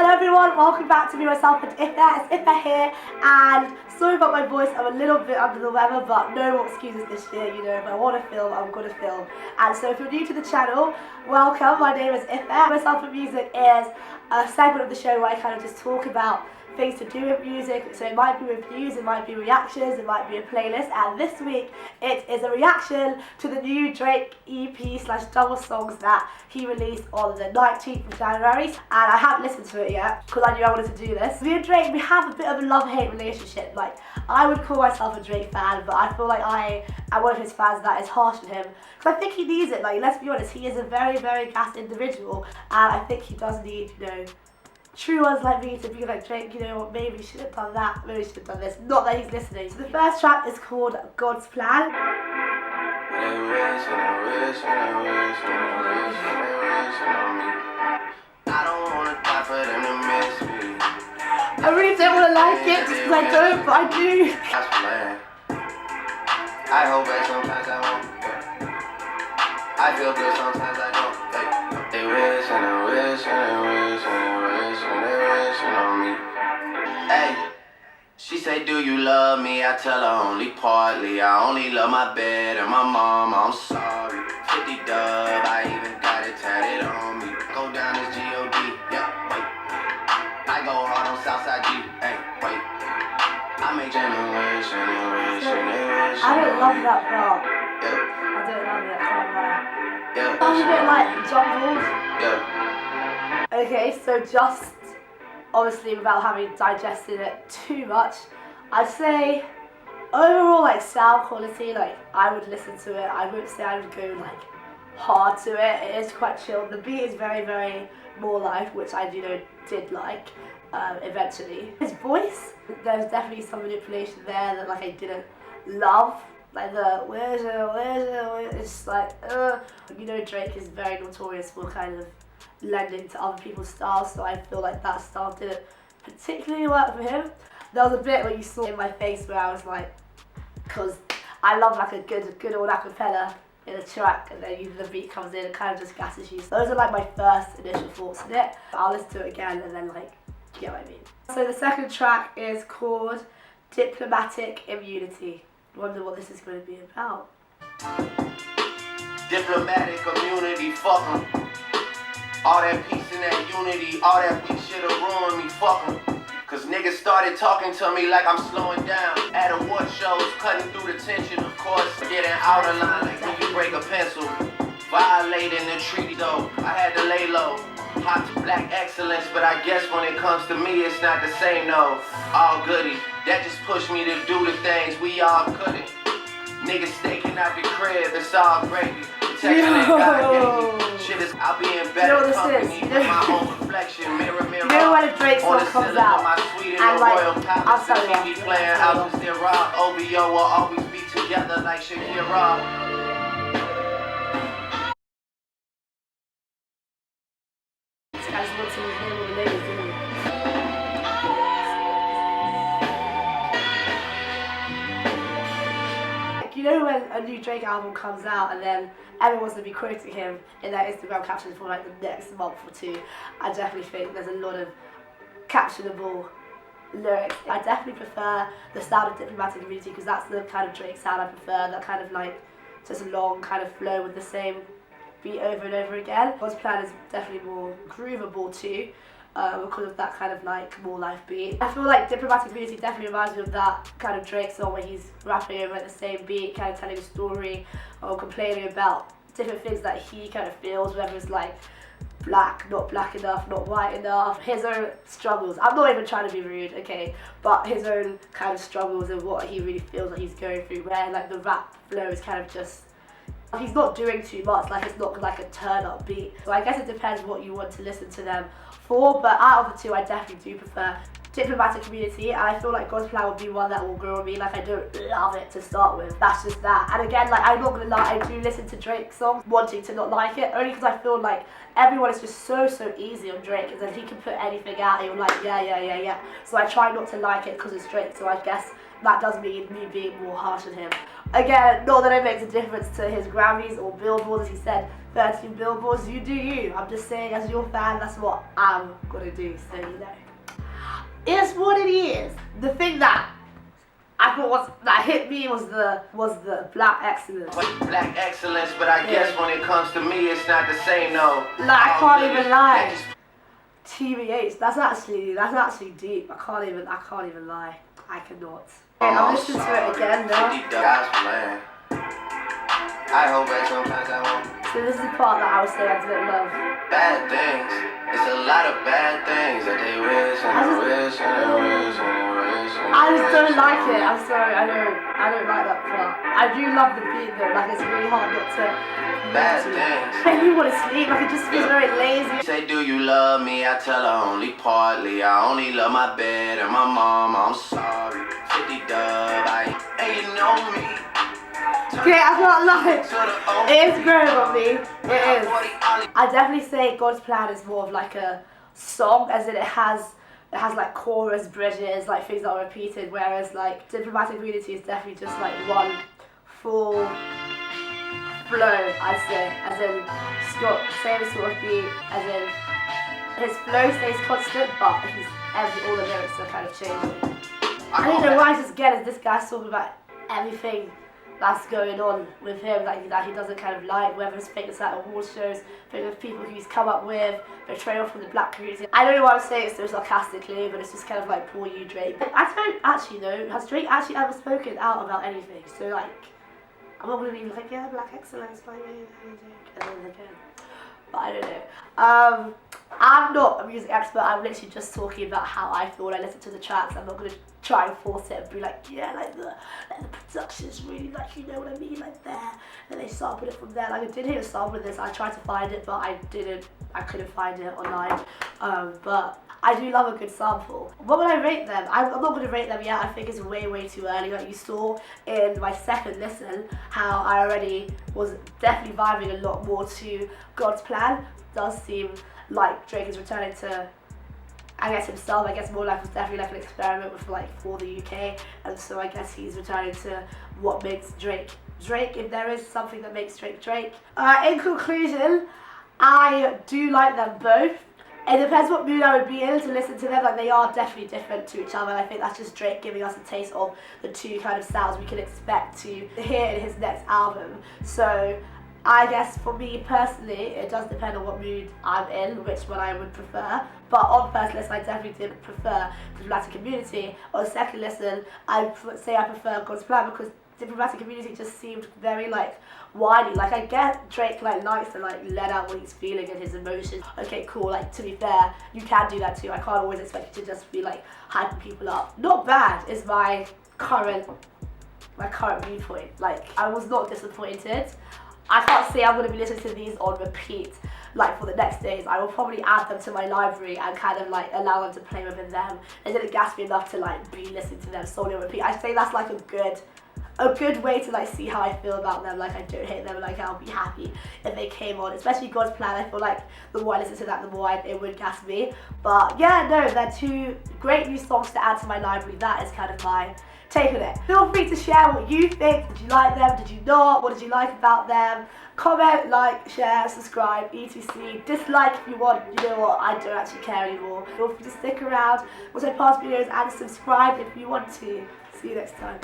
Hello everyone, welcome back to me, myself and xxxx. It's Iffa here, and sorry about my voice, I'm a little bit under the weather, but no more excuses this year, you know, if I want to film, I'm going to film. And so if you're new to the channel, welcome, my name is Iffa. Myself and Music is a segment of the show where I kind of just talk about things to do with music, so it might be reviews, it might be reactions, it might be a playlist, and this week it is a reaction to the new Drake EP/double songs that he released on the 19th of January, and I haven't listened to it yet because I knew I wanted to do this. Me and Drake, we have a bit of a love-hate relationship. Like, I would call myself a Drake fan, but I feel like I am one of his fans that is harsh on him, because I think he needs it. Like, let's be honest, he is a very, very gas individual, and I think he does need, you know, true ones like me to be like, Drake, you know what, maybe you should have done that, maybe you should have done this. Not that he's listening. So the first track is called God's Plan. I really don't want to like it just because I don't, but I do. I hope that sometimes I won't. I feel good sometimes I don't. They wish and they wish and they wish and they wish and they wishing on me. Hey, she say, do you love me? I tell her only partly. I only love my bed and my mom. I'm sorry. 50 dub, I even got it tatted on me. Go down as G-O-D, yeah, wait. I go hard on Southside G, hey, wait. I make generation and wish and they wish. I don't love that part. Yeah. I don't love it, I can't lie. Yeah. Sounds a bit like jumbled. Yeah. Okay, so just obviously without having digested it too much, I'd say overall, like, sound quality, like, I would listen to it. I wouldn't say I would go like hard to it. It is quite chill. The beat is very, very more live, which I, you know, did like eventually. His voice, there's definitely some manipulation there that, like, I didn't love. Like the where's it, it's like you know, Drake is very notorious for kind of lending to other people's styles, so I feel like that style didn't particularly work for him. There was a bit where you saw in my face where I was like, because I love like a good old acapella in a track, and then the beat comes in and kind of just gasses you. So those are like my first initial thoughts on it. I'll listen to it again and then, like, you get what I mean. So the second track is called Diplomatic Immunity. Wonder what this is going to be about. Diplomatic immunity, fuck 'em. All that peace and that unity, all that weak shit have ruined me, fuck 'em. Cause niggas started talking to me like I'm slowing down. At award shows, cutting through the tension, of course. Getting out of line like when you break a pencil. Violating the treaty though, I had to lay low. Hot to black excellence, but I guess when it comes to me, it's not the same, no. All goody, that just pushed me to do the things we all couldn't. Niggas staking out the crib, it's all gravy. Protection that God gave me. Shit is, I'll be in better company with my own reflection. Mirror, mirror. You know when a Drake song comes out, and like, I'm sorry, me playing out just raw. OVO will always be together like Shakira. I just want to hear what the ladies doing. Like, you know when a new Drake album comes out and then everyone's going to be quoting him in their Instagram captions for like the next month or two, I definitely think there's a lot of captionable lyrics. I definitely prefer the sound of Diplomatic Immunity because that's the kind of Drake sound I prefer, that kind of like just long kind of flow with the same beat over and over again. God's Plan is definitely more groovable too, because of that kind of like more life beat. I feel like Diplomatic Immunity definitely reminds me of that kind of Drake song where he's rapping over at the same beat, kind of telling a story or complaining about different things that he kind of feels, whether it's like black, not black enough, not white enough, his own struggles. I'm not even trying to be rude, okay, but his own kind of struggles and what he really feels like he's going through, where like the rap flow is kind of just, he's not doing too much, like it's not like a turn-up beat. So I guess it depends what you want to listen to them for, but out of the two, I definitely do prefer Diplomatic Immunity, and I feel like God's Plan will be one that will grow on me. Like, I don't love it to start with, that's just that. And again, like, I'm not gonna lie, I do listen to Drake songs wanting to not like it, only because I feel like everyone is just so easy on Drake, and then he can put anything out and you're like, yeah. So I try not to like it because it's Drake, so I guess that does mean me being more harsh on him. Again, not that it makes a difference to his Grammys or billboards, as he said, 13 billboards, you do you. I'm just saying, as your fan, that's what I'm gonna do, so you know. It's what it is. The thing that I thought that hit me was the black excellence. Black excellence, but I guess when it comes to me, it's not the same, no. Like, I can't even lie. TBH, that's actually deep. I can't even lie. I cannot. Okay, I'm listening to it again now. I hope that sometimes I won't. So this is the part that I would say I didn't love. Bad things. It's a lot of bad things that they wish and they wish and they wish and they wish. I just don't like it. I'm sorry, I don't like that part. I do love the beat though, like it's really hard not to. Bad things. Make me want to sleep, like it just feels very lazy. Say, do you love me? I tell her only partly. I only love my bed and my mom. I'm sorry. 50 dub, and you know me. Okay, I can't lie. It is growing on me. It is. I definitely say God's Plan is more of like a song, as in it has like chorus, bridges, like things that are repeated, whereas like Diplomatic Immunity is definitely just like one full flow, I'd say, as in Scott, same sort of beat, as in his flow stays constant, but all the lyrics are kind of changing. I don't know why I just get is this guy's talking about everything that's going on with him, like that he doesn't kind of like, whether it's famous at award shows, famous people who he's come up with, betrayal from the black community. I don't know why I'm saying it so sarcastically, but it's just kind of like, poor you, Drake. I don't actually know, has Drake actually ever spoken out about anything? So like, I'm not gonna be like, yeah, black excellence, like, yeah, and then again. But I don't know. I'm not a music expert, I'm literally just talking about how I feel when I listen to the tracks. I'm not going to try and force it and be like, yeah, like the production's really like, you know what I mean, like there. And they sampled it from there. Like I did hear a sample of this, I tried to find it, but I couldn't find it online. But I do love a good sample. What would I rate them? I'm not going to rate them yet. I think it's way too early. Like you saw in my second listen how I already was definitely vibing a lot more to God's Plan. It does seem like Drake is returning to, I guess, himself. I guess More Life was definitely like an experiment for the UK, and so I guess he's returning to what makes Drake, if there is something that makes Drake. In conclusion, I do like them both. It depends what mood I would be in to listen to them. Like they are definitely different to each other. And I think that's just Drake giving us a taste of the two kind of sounds we can expect to hear in his next album. So I guess for me personally, it does depend on what mood I'm in, which one I would prefer. But on first listen, I definitely did prefer Diplomatic Immunity. On second listen, I would say I prefer God's Plan because Diplomatic Immunity just seemed very like whiny. Like I get Drake like likes to like let out what he's feeling and his emotions. Okay, cool. Like to be fair, you can do that too. I can't always expect you to just be like hyping people up. Not bad is my current viewpoint. Like I was not disappointed. I can't say I'm going to be listening to these on repeat like for the next days. I will probably add them to my library and kind of like allow them to play within them. It didn't gas me enough to like be listening to them solely on repeat. I say that's like a good way to like see how I feel about them. Like I don't hate them, like I'll be happy if they came on, especially God's Plan. I feel like the more I listen to that, the more it would gas me. But yeah, no, they're two great new songs to add to my library. That is kind of my take on it. Feel free to share what you think. Did you like them? Did you not? What did you like about them? Comment, like, share, subscribe, etc. Dislike if you want. You know what? I don't actually care anymore. Feel free to stick around, watch my past videos, and subscribe if you want to. See you next time.